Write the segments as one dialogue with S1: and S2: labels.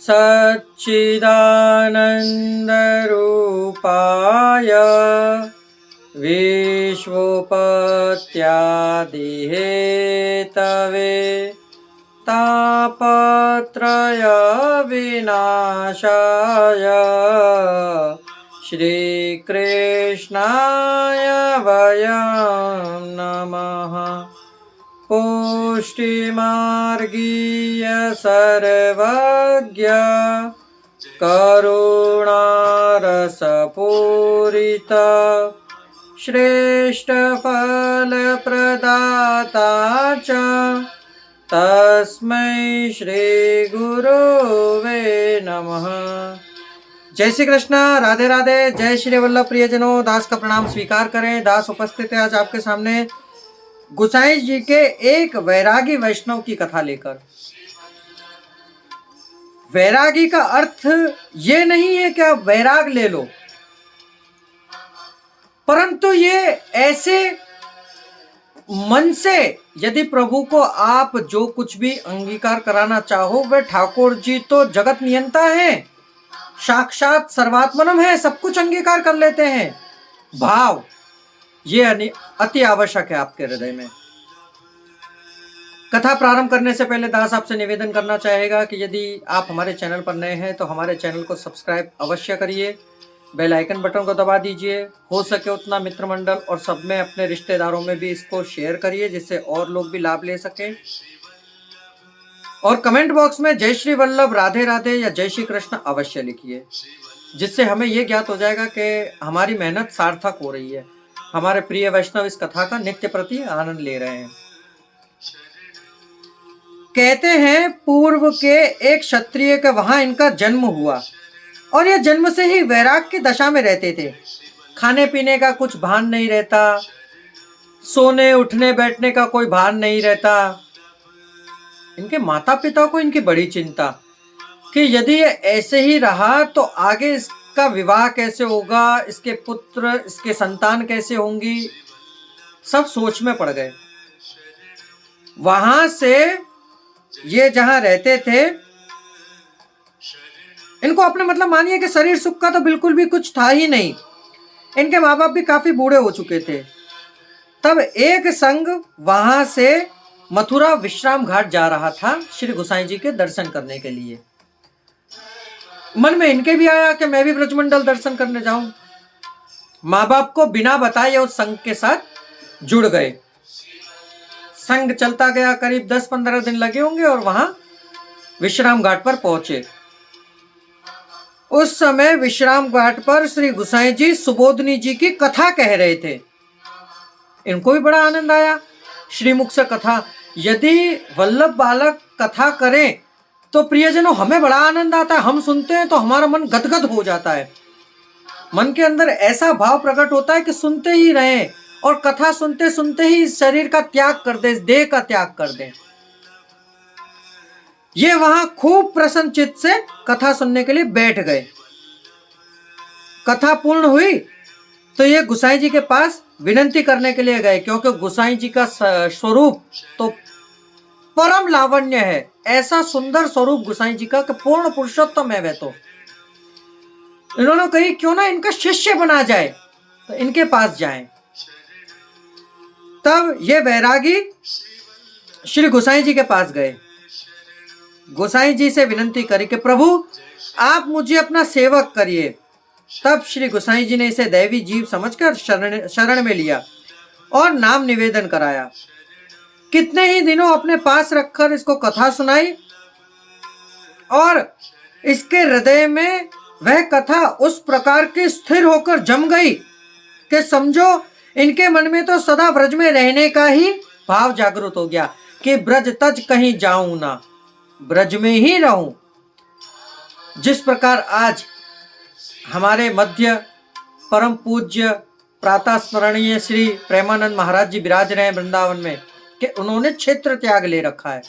S1: सच्चिदानन्दरूपाय विश्वोपत्यादिहेतवे तापत्रय विनाशाय श्रीकृष्णाय वयं नमः। पुष्टिमार्गीय सर्वज्ञ करुणारसपूरित श्रेष्ठ फलप्रदाता च तस्मै श्री गुरुवे नमः। जय श्री कृष्ण, राधे राधे। जय श्री वल्लभ प्रियजनों, दास का प्रणाम स्वीकार करें। दास उपस्थित है आज आपके सामने गोसाई जी के एक वैरागी वैष्णव की कथा लेकर। वैरागी का अर्थ ये नहीं है कि आप वैराग ले लो, परंतु ये ऐसे मन से यदि प्रभु को आप जो कुछ भी अंगीकार कराना चाहो, वह ठाकुर जी तो जगत नियंता है, साक्षात सर्वात्मनम है, सब कुछ अंगीकार कर लेते हैं। भाव ये अति आवश्यक है आपके हृदय में। कथा प्रारंभ करने से पहले दास आपसे निवेदन करना चाहेगा कि यदि आप हमारे चैनल पर नए हैं तो हमारे चैनल को सब्सक्राइब अवश्य करिए, बेल आइकन बटन को दबा दीजिए, हो सके उतना मित्र मंडल और सब में अपने रिश्तेदारों में भी इसको शेयर करिए जिससे और लोग भी लाभ ले सकें। और कमेंट बॉक्स में जय श्री वल्लभ, राधे राधे या जय श्री कृष्ण अवश्य लिखिए, जिससे हमें यह ज्ञात हो जाएगा कि हमारी मेहनत सार्थक हो रही है, हमारे प्रिय वैष्णव इस कथा का नित्य प्रति आनंद ले रहे हैं। कहते हैं पूर्व के एक क्षत्रिय का वहां इनका जन्म हुआ और यह जन्म से ही वैराग की दशा में रहते थे। खाने पीने का कुछ भान नहीं रहता, सोने उठने बैठने का कोई भान नहीं रहता। इनके माता पिता को इनकी बड़ी चिंता कि यदि ये ऐसे ही रहा तो आगे इसका विवाह कैसे होगा, इसके पुत्र इसके संतान कैसे होंगी, सब सोच में पड़ गए। वहां से ये जहां रहते थे, इनको अपने मतलब मानिए कि शरीर सुख का तो बिल्कुल भी कुछ था ही नहीं। इनके माँ बाप भी काफी बूढ़े हो चुके थे। तब एक संग वहां से मथुरा विश्राम घाट जा रहा था श्री गोसाई जी के दर्शन करने के लिए। मन में इनके भी आया कि मैं भी ब्रजमंडल दर्शन करने जाऊं। माँ बाप को बिना बताए उस संग के साथ जुड़ गए। संग चलता गया, करीब 10-15 दिन लगे होंगे और वहां विश्राम घाट पर पहुंचे। उस समय विश्राम घाट पर श्री गोसाई जी सुबोधनी जी की कथा कह रहे थे। इनको भी बड़ा आनंद आया श्रीमुख से कथा। यदि वल्लभ बालक कथा करें तो प्रियजनों हमें बड़ा आनंद आता है, हम सुनते हैं तो हमारा मन गदगद हो जाता है। मन के अंदर ऐसा भाव प्रकट होता है कि सुनते ही रहें और कथा सुनते सुनते ही शरीर का त्याग कर दें, देह का त्याग कर दें। ये वहां खूब प्रसन्न चित्त से कथा सुनने के लिए बैठ गए। कथा पूर्ण हुई तो ये गोसाई जी के पास विनंती करने के लिए गए, क्योंकि गोसाई जी का स्वरूप तो परम लावण्य है। ऐसा सुंदर स्वरूप गोसाई जी का कि पूर्ण पुरुषोत्तम है वह तो। इन्होंने कही क्यों ना इनका शिष्य बना जाए, तो इनके पास जाएं। तब ये वैरागी श्री गोसाई जी के पास गए। गोसाई जी से विनंती करी कि प्रभु आप मुझे अपना सेवक करिए। तब श्री गोसाई जी ने इसे दैवी जीव समझकर शरण में लिया और नाम निवेदन कराया। कितने ही दिनों अपने पास रखकर इसको कथा सुनाई और इसके हृदय में वह कथा उस प्रकार की स्थिर होकर जम गई कि समझो इनके मन में तो सदा ब्रज में रहने का ही भाव जागृत हो गया कि ब्रज तज कहीं जाऊं ना, ब्रज में ही रहूं। जिस प्रकार आज हमारे मध्य परम पूज्य प्रातः स्मरणीय श्री प्रेमानंद महाराज जी विराज रहे हैं वृंदावन में, कि उन्होंने क्षेत्र त्याग ले रखा है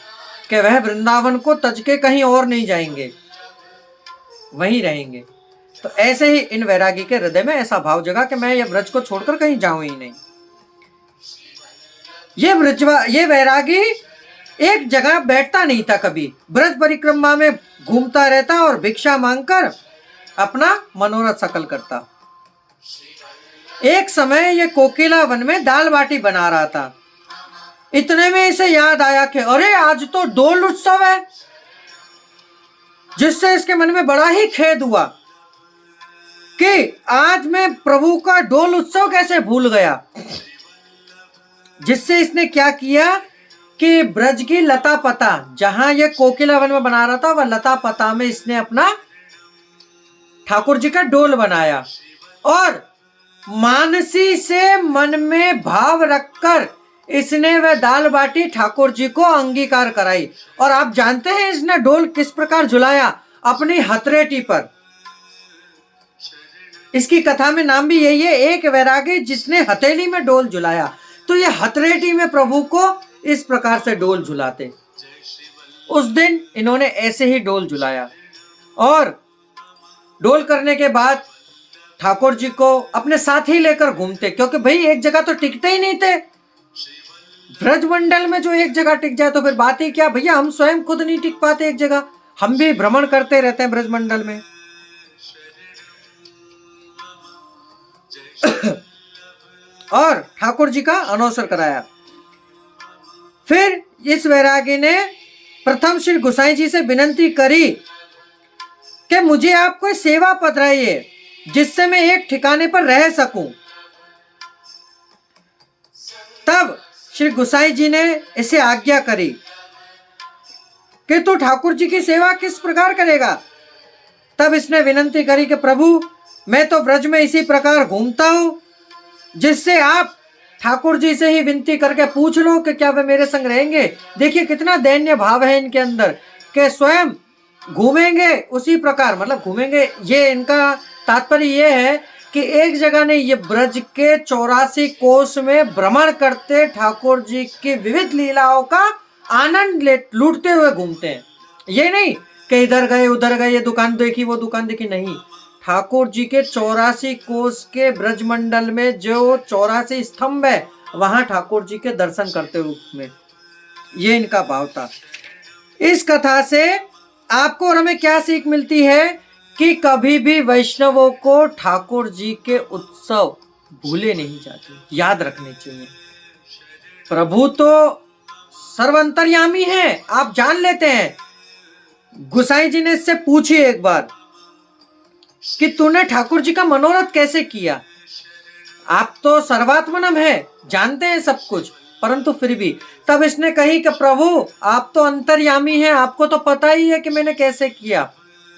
S1: कि वह वृंदावन को तज के कहीं और नहीं जाएंगे, वहीं रहेंगे। तो ऐसे ही इन वैरागी के हृदय में ऐसा भाव जगा कि मैं ये ब्रज को छोड़कर कहीं जाऊं ही नहीं। ये वैरागी एक जगह बैठता नहीं था कभी। ब्रज परिक्रमा में घूमता रहता और भिक्षा मांगकर अपना मनोरथ सकल करता। एक समय ये कोकिला वन में दाल बाटी बना रहा था। इतने में इसे याद आया कि अरे आज तो डोल उत्सव है, जिससे इसके मन में बड़ा ही खेद हुआ कि आज मैं प्रभु का डोल उत्सव कैसे भूल गया। जिससे इसने क्या किया कि ब्रज की लता पता, जहां ये कोकिला वन में बना रहा था, वह लता पता में इसने अपना ठाकुर जी का डोल बनाया और मानसी से मन में भाव रखकर इसने वह दाल बाटी ठाकुर जी को अंगीकार कराई। और आप जानते हैं इसने डोल किस प्रकार झुलाया? अपनी हथरेटी पर। इसकी कथा में नाम भी यही है, एक वैरागी जिसने हथेली में डोल झुलाया। तो ये हथरेटी में प्रभु को इस प्रकार से डोल झुलाते। उस दिन इन्होंने ऐसे ही डोल झुलाया और डोल करने के बाद ठाकुर जी को अपने साथ ही लेकर घूमते, क्योंकि भाई एक जगह तो टिकते ही नहीं थे। ब्रजमंडल में जो एक जगह टिक जाए तो फिर बात ही क्या भैया, हम स्वयं खुद नहीं टिक पाते एक जगह, हम भी भ्रमण करते रहते हैं ब्रजमंडल में। और ठाकुर जी का अनवसर कराया। फिर इस वैरागी ने प्रथम श्री गोसाई जी से विनती करी कि मुझे आप कोई सेवा पधराइए जिससे मैं एक ठिकाने पर रह सकूं। तब श्री गोसाई जी ने इसे आज्ञा करी कि तू ठाकुर जी की सेवा किस प्रकार करेगा। तब इसने विनती करी कि प्रभु मैं तो ब्रज में इसी प्रकार घूमता हूं, जिससे आप ठाकुर जी से ही विनती करके पूछ लो कि क्या वे मेरे संग रहेंगे। देखिए कितना दैन्य भाव है इनके अंदर कि स्वयं घूमेंगे उसी प्रकार, मतलब घूमेंगे, ये इनका तात्पर्य ये है कि एक जगह नहीं, ये ब्रज के 84 कोस में भ्रमण करते ठाकुर जी की विविध लीलाओं का आनंद लूटते हुए घूमते हैं। ये नहीं कि इधर गए उधर गए, ये दुकान देखी वो दुकान देखी, नहीं। ठाकुर जी के 84 कोस के ब्रजमंडल में जो 84 स्तंभ है, वहां ठाकुर जी के दर्शन करते हुए में, ये इनका भाव था। इस कथा से आपको और हमें क्या सीख मिलती है कि कभी भी वैष्णवों को ठाकुर जी के उत्सव भूले नहीं जाते, याद रखने चाहिए। प्रभु तो सर्वंतर्यामी है, आप जान लेते हैं। गोसाई जी ने इससे पूछी एक बार कि तूने ठाकुर जी का मनोरथ कैसे किया। आप तो सर्वात्मनम है, जानते हैं सब कुछ, परंतु फिर भी तब इसने कही कि प्रभु आप तो अंतर्यामी हैं, आपको तो पता ही है कि मैंने कैसे किया।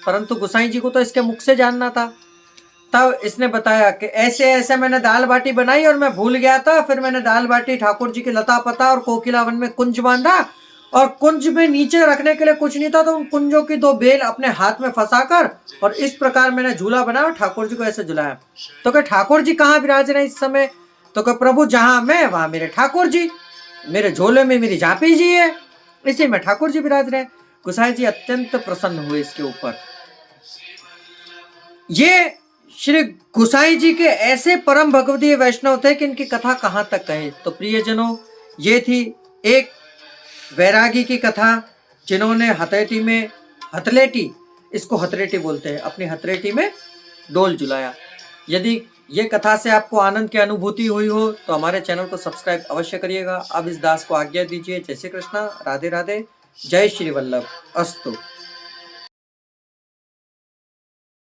S1: परंतु गोसाई जी को तो इसके मुख से जानना था। तब इसने बताया कि ऐसे ऐसे मैंने दाल बाटी बनाई और मैं भूल गया था। फिर मैंने दाल बाटी ठाकुर जी के लता पता और कोकिला वन में कुंज बांधा, और कुंज में नीचे रखने के लिए कुछ नहीं था, तो उन कुंजों की 2 बेल अपने हाथ में फंसाकर और इस प्रकार मैंने झूला बनाया और ठाकुर जी को ऐसे झुलाया। तो क्या ठाकुर जी कहाँ विराज रहे इस समय? तो क्या प्रभु जहां मैं वहां मेरे ठाकुर जी, मेरे झोले में मेरी झांपी जी है, इसी में ठाकुर जी विराज रहे। गोसाई जी अत्यंत प्रसन्न हुए इसके ऊपर। ये श्री गोसाई जी के ऐसे परम भगवदीय वैष्णव थे कि इनकी कथा कहां तक कहे। तो प्रियजनों, ये थी एक वैरागी की कथा, जिन्होंने हथेली में हथलेटी, इसको हथरेटी बोलते हैं, अपनी हथरेटी में डोल झुलाया। यदि ये कथा से आपको आनंद की अनुभूति हुई हो तो हमारे चैनल को सब्सक्राइब अवश्य करिएगा। अब इस दास को आज्ञा दीजिए। जय श्री कृष्णा, राधे राधे, जय श्री वल्लभ, अस्तु।